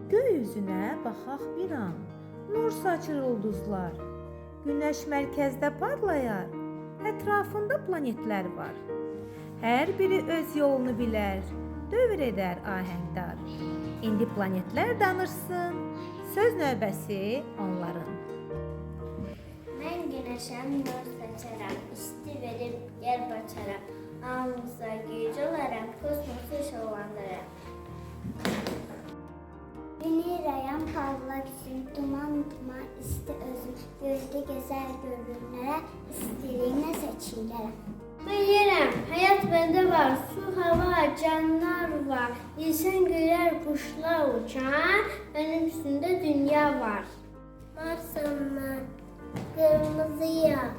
Göy üzünə baxaq bir an, nur saçır ulduzlar. Günəş mərkəzdə parlayar, ətrafında planetlər var. Hər biri öz yolunu bilər, dövr edər ahəngdar. İndi planetlər danışsın, söz növbəsi onların. Mən günəşəm, nur saçaram, isti verib yer baçaram. Alnınıza gecə olaram, kosmosu işıqlandıram. Binirəyəm parlaq üçün, duman isti özüm. Gözdə gözəl görünlərə, istiliyinə seçilərəm. Bilirəm, həyat məndə var, su, hava, canlar var. İnsan görər quşlar uçan, mənim üstündə dünya var. Varsam mən, qırmızıyam,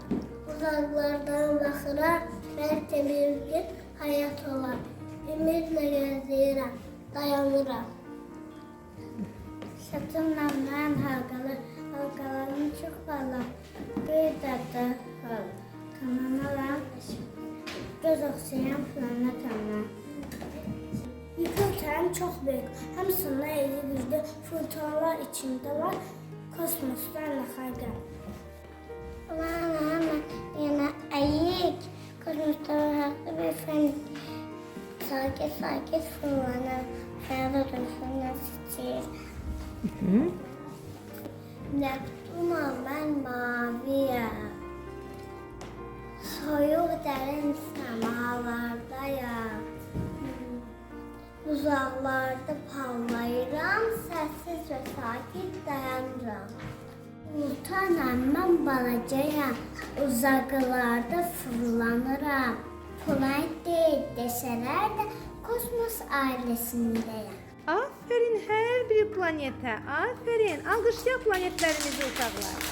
uzaqlardan baxıram, bəlkə bir gün həyat olar. Ümidlə gözləyirəm, dayanıram. Sırtımla mən halqalarım çox parlaq, bir dədə kananaram, göz oxşayan planetamla. Yükültəm çox böyük, hamısında eli güclü fırtınalar içində var, kosmosdan xarqa. Ulan yana ayıq, kosmosdan haqqı bir fen sakit fırlanır, fərdə dursundan seçir. Neptuna mən maviyəm, soyuq dərin səmalardayam. Uzaqlarda parlayıram, səssiz və sakit dayanıram. Unutanam, mən balacayam, uzaqlarda fırlanıram. Planet deyil desələr də kosmos ailəsindəyəm. Aferin hər bir planetə, aferin. Alqışlayaq planetlərimizi uşaqlar.